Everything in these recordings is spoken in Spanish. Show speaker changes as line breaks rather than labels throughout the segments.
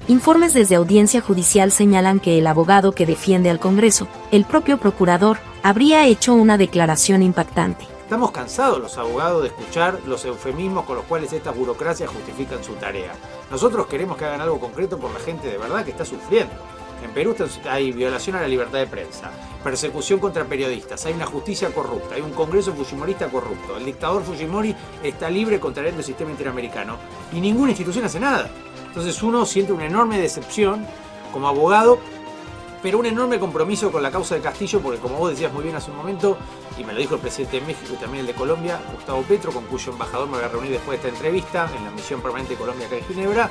Informes desde Audiencia Judicial señalan que el abogado que defiende al Congreso, el propio procurador, habría hecho una declaración impactante.
Estamos cansados los abogados de escuchar los eufemismos con los cuales estas burocracias justifican su tarea. Nosotros queremos que hagan algo concreto por la gente de verdad que está sufriendo. En Perú hay violación a la libertad de prensa, persecución contra periodistas, hay una justicia corrupta, hay un Congreso fujimorista corrupto, el dictador Fujimori está libre contrariando el sistema interamericano y ninguna institución hace nada. Entonces uno siente una enorme decepción como abogado, pero un enorme compromiso con la causa de Castillo, porque como vos decías muy bien hace un momento, y me lo dijo el presidente de México y también el de Colombia, Gustavo Petro, con cuyo embajador me voy a reunir después de esta entrevista en la misión permanente de Colombia acá en Ginebra,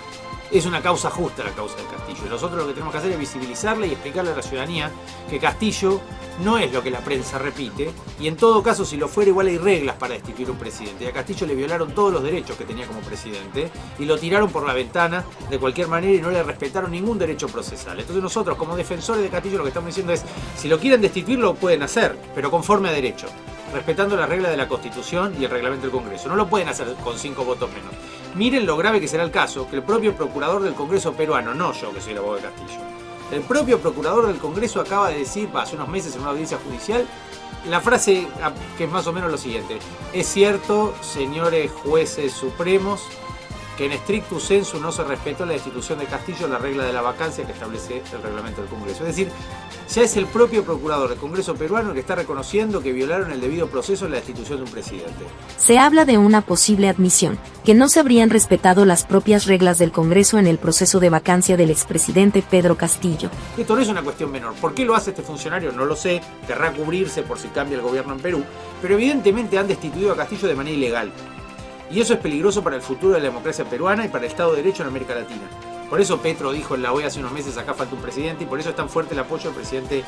es una causa justa la causa de Castillo. Y nosotros lo que tenemos que hacer es visibilizarle y explicarle a la ciudadanía que Castillo no es lo que la prensa repite, y en todo caso, si lo fuera, igual hay reglas para destituir un presidente. Y a Castillo le violaron todos los derechos que tenía como presidente, y lo tiraron por la ventana de cualquier manera y no le respetaron ningún derecho procesal. Entonces nosotros, como defensores de Castillo, lo que estamos diciendo es, si lo quieren destituir, lo pueden hacer, pero conforme a derecho, respetando las reglas de la Constitución y el reglamento del Congreso. No lo pueden hacer con 5 votos menos. Miren lo grave que será el caso, que el propio procurador del Congreso peruano, no yo que soy el abogado de Castillo, el propio procurador del Congreso acaba de decir, hace unos meses en una audiencia judicial, la frase que es más o menos lo siguiente: es cierto, señores jueces supremos, que en stricto sensu no se respetó la destitución de Castillo, la regla de la vacancia que establece el reglamento del Congreso. Es decir, ya es el propio procurador del Congreso peruano el que está reconociendo que violaron el debido proceso en la destitución de un presidente.
Se habla de una posible admisión, que no se habrían respetado las propias reglas del Congreso en el proceso de vacancia del expresidente Pedro Castillo.
Esto no es una cuestión menor. ¿Por qué lo hace este funcionario? No lo sé, querrá cubrirse por si cambia el gobierno en Perú, pero evidentemente han destituido a Castillo de manera ilegal. Y eso es peligroso para el futuro de la democracia peruana y para el Estado de Derecho en América Latina. Por eso Petro dijo en la OEA hace unos meses, acá falta un presidente, y por eso es tan fuerte el apoyo del presidente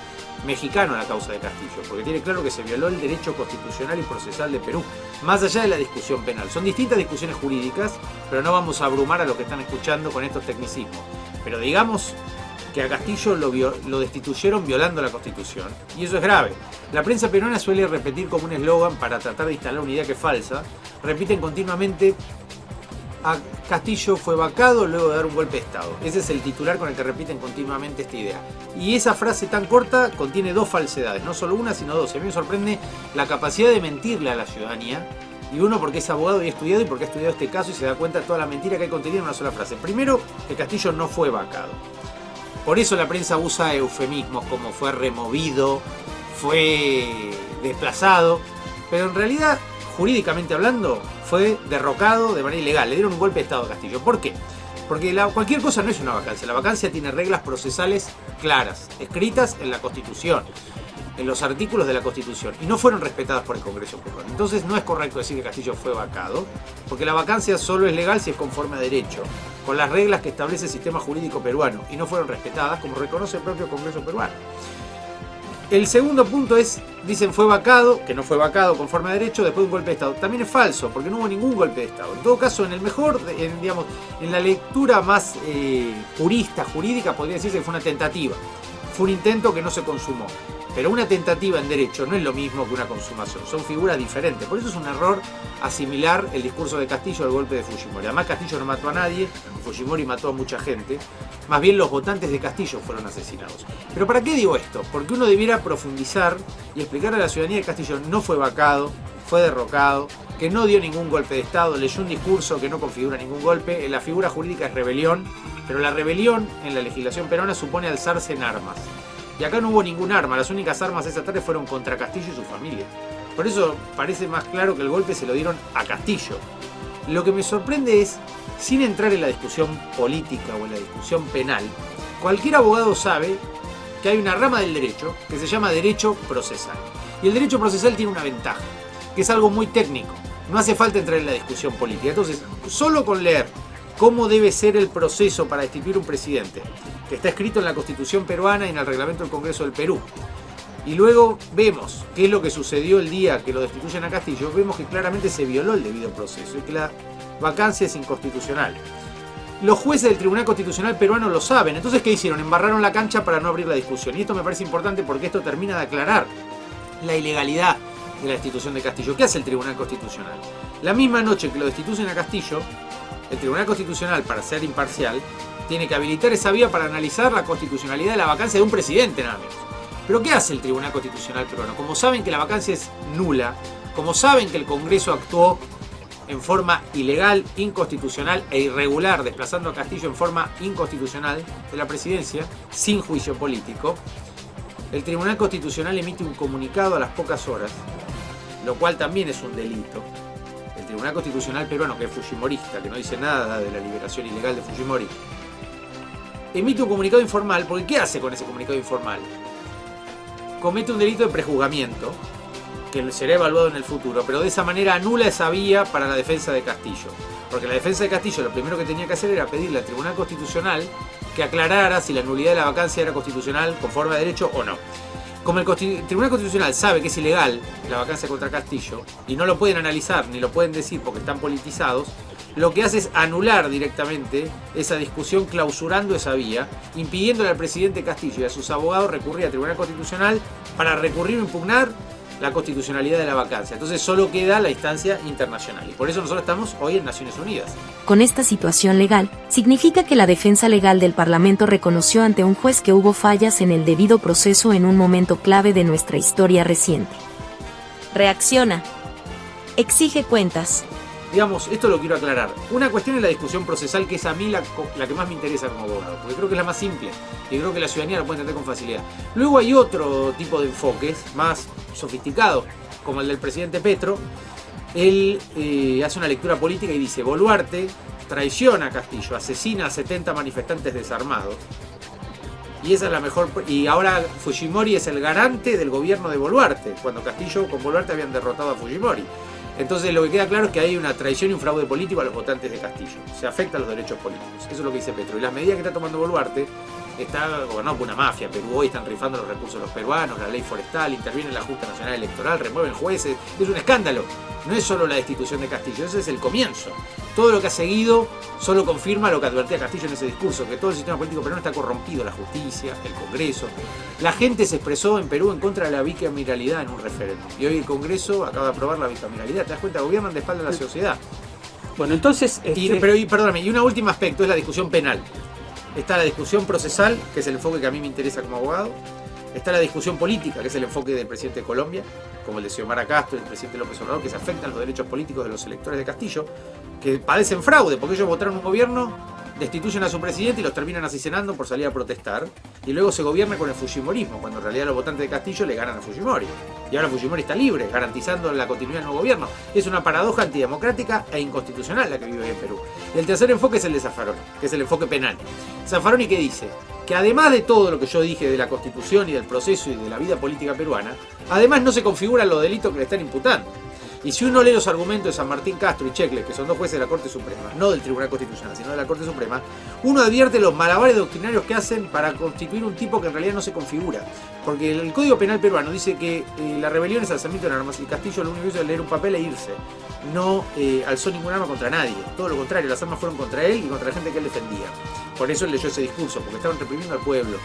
mexicano a la causa de Castillo, porque tiene claro que se violó el derecho constitucional y procesal de Perú, más allá de la discusión penal. Son distintas discusiones jurídicas, pero no vamos a abrumar a los que están escuchando con estos tecnicismos. Pero digamos que a Castillo lo destituyeron violando la Constitución, y eso es grave. La prensa peruana suele repetir como un eslogan para tratar de instalar una idea que es falsa. Repiten continuamente: a Castillo fue vacado luego de dar un golpe de Estado. Ese es el titular con el que repiten continuamente esta idea. Y esa frase tan corta contiene 2 falsedades, no solo una, sino 2. A mí me sorprende la capacidad de mentirle a la ciudadanía. Y uno, porque es abogado y ha estudiado, y porque ha estudiado este caso y se da cuenta de toda la mentira que hay contenida en una sola frase. Primero, que Castillo no fue vacado. Por eso la prensa usa eufemismos como fue removido, fue desplazado, pero en realidad, jurídicamente hablando, fue derrocado de manera ilegal. Le dieron un golpe de Estado a Castillo. ¿Por qué? Porque cualquier cosa no es una vacancia. La vacancia tiene reglas procesales claras, escritas en la Constitución, en los artículos de la Constitución, y no fueron respetadas por el Congreso peruano. Entonces no es correcto decir que Castillo fue vacado, porque la vacancia solo es legal si es conforme a derecho, con las reglas que establece el sistema jurídico peruano, y no fueron respetadas, como reconoce el propio Congreso peruano. El segundo punto es, dicen fue vacado, que no fue vacado conforme a derecho después de un golpe de Estado. También es falso, porque no hubo ningún golpe de Estado. En todo caso, en la lectura más purista, jurídica, podría decirse que fue una tentativa. Fue un intento que no se consumó. Pero una tentativa en derecho no es lo mismo que una consumación, son figuras diferentes. Por eso es un error asimilar el discurso de Castillo al golpe de Fujimori. Además, Castillo no mató a nadie, Fujimori mató a mucha gente. Más bien los votantes de Castillo fueron asesinados. Pero ¿para qué digo esto? Porque uno debiera profundizar y explicarle a la ciudadanía que Castillo no fue vacado, fue derrocado, que no dio ningún golpe de Estado, leyó un discurso que no configura ningún golpe. La figura jurídica es rebelión, pero la rebelión en la legislación peruana supone alzarse en armas. Y acá no hubo ningún arma, las únicas armas esa tarde fueron contra Castillo y su familia. Por eso parece más claro que el golpe se lo dieron a Castillo. Lo que me sorprende es, sin entrar en la discusión política o en la discusión penal, cualquier abogado sabe que hay una rama del derecho que se llama derecho procesal. Y el derecho procesal tiene una ventaja, que es algo muy técnico. No hace falta entrar en la discusión política. Entonces, solo con leer cómo debe ser el proceso para destituir un presidente, que está escrito en la Constitución peruana y en el reglamento del Congreso del Perú, y luego vemos qué es lo que sucedió el día que lo destituyen a Castillo, vemos que claramente se violó el debido proceso y que la vacancia es inconstitucional. Los jueces del Tribunal Constitucional peruano lo saben. Entonces, ¿qué hicieron? Embarraron la cancha para no abrir la discusión. Y esto me parece importante porque esto termina de aclarar la ilegalidad de la destitución de Castillo. ¿Qué hace el Tribunal Constitucional? La misma noche que lo destituyen a Castillo, el Tribunal Constitucional, para ser imparcial, tiene que habilitar esa vía para analizar la constitucionalidad de la vacancia de un presidente, nada menos. Pero ¿qué hace el Tribunal Constitucional peruano? Como saben que la vacancia es nula, como saben que el Congreso actuó en forma ilegal, inconstitucional e irregular, desplazando a Castillo en forma inconstitucional de la presidencia, sin juicio político, el Tribunal Constitucional emite un comunicado a las pocas horas, lo cual también es un delito. El Tribunal Constitucional peruano, que es fujimorista, que no dice nada de la liberación ilegal de Fujimori, emite un comunicado informal, porque ¿qué hace con ese comunicado informal? Comete un delito de prejuzgamiento, que será evaluado en el futuro, pero de esa manera anula esa vía para la defensa de Castillo. Porque la defensa de Castillo lo primero que tenía que hacer era pedirle al Tribunal Constitucional que aclarara si la nulidad de la vacancia era constitucional conforme a derecho o no. Como el Tribunal Constitucional sabe que es ilegal la vacancia contra Castillo y no lo pueden analizar ni lo pueden decir porque están politizados, lo que hace es anular directamente esa discusión, clausurando esa vía, impidiéndole al presidente Castillo y a sus abogados recurrir al Tribunal Constitucional para recurrir o impugnar la constitucionalidad de la vacancia. Entonces solo queda la instancia internacional y por eso nosotros estamos hoy en Naciones Unidas.
Con esta situación legal, significa que la defensa legal del Parlamento reconoció ante un juez que hubo fallas en el debido proceso en un momento clave de nuestra historia reciente. Reacciona. Exige cuentas.
Digamos, esto lo quiero aclarar. Una cuestión es la discusión procesal, que es a mí la que más me interesa como abogado, porque creo que es la más simple y creo que la ciudadanía la puede entender con facilidad. Luego hay otro tipo de enfoques más sofisticados, como el del presidente Petro. Él hace una lectura política y dice: Boluarte traiciona a Castillo, asesina a 70 manifestantes desarmados. Y esa es la mejor. Y ahora Fujimori es el garante del gobierno de Boluarte, cuando Castillo con Boluarte habían derrotado a Fujimori. Entonces lo que queda claro es que hay una traición y un fraude político a los votantes de Castillo. Se afectan los derechos políticos. Eso es lo que dice Petro. Y las medidas que está tomando Boluarte, está gobernado por una mafia. Perú hoy están rifando los recursos de los peruanos, la ley forestal, interviene en la Junta Nacional Electoral, remueven jueces. Es un escándalo. No es solo la destitución de Castillo, ese es el comienzo. Todo lo que ha seguido solo confirma lo que advertía Castillo en ese discurso, que todo el sistema político peruano está corrompido, la justicia, el Congreso. La gente se expresó en Perú en contra de la bicameralidad en un referéndum. Y hoy el Congreso acaba de aprobar la bicameralidad. ¿Te das cuenta? Gobiernan de espalda a la sociedad.
Bueno, entonces...
Perdóname, y un último aspecto es la discusión penal. Está la discusión procesal, que es el enfoque que a mí me interesa como abogado. Está la discusión política, que es el enfoque del presidente de Colombia, como el de Xiomara Castro y el presidente López Obrador, que se afectan los derechos políticos de los electores de Castillo, que padecen fraude, porque ellos votaron un gobierno, destituyen a su presidente y los terminan asesinando por salir a protestar, y luego se gobierna con el fujimorismo, cuando en realidad los votantes de Castillo le ganan a Fujimori. Y ahora Fujimori está libre, garantizando la continuidad del nuevo gobierno. Es una paradoja antidemocrática e inconstitucional la que vive hoy en Perú. Y el tercer enfoque es el de Zaffaroni, que es el enfoque penal. Zaffaroni, ¿qué dice? Que además de todo lo que yo dije de la Constitución y del proceso y de la vida política peruana, además no se configuran los delitos que le están imputando. Y si uno lee los argumentos de San Martín Castro y Chekle, que son dos jueces de la Corte Suprema, no del Tribunal Constitucional, sino de la Corte Suprema, uno advierte los malabares doctrinarios que hacen para constituir un tipo que en realidad no se configura. Porque el Código Penal peruano dice que la rebelión es alzamiento de armas, y Castillo lo único que hizo es leer un papel e irse. No alzó ningún arma contra nadie. Todo lo contrario, las armas fueron contra él y contra la gente que él defendía. Por eso él leyó ese discurso, porque estaban reprimiendo al pueblo.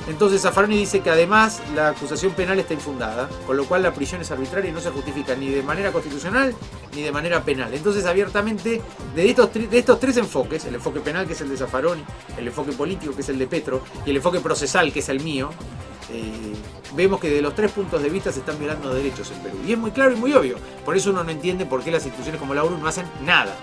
Entonces Zaffaroni dice que además la acusación penal está infundada, con lo cual la prisión es arbitraria y no se justifica ni de manera constitucional ni de manera penal. Entonces abiertamente, de estos tres enfoques, el enfoque penal, que es el de Zaffaroni, el enfoque político, que es el de Petro, y el enfoque procesal, que es el mío, vemos que de los tres puntos de vista se están violando derechos en Perú. Y es muy claro y muy obvio. Por eso uno no entiende por qué las instituciones como la ONU no hacen nada.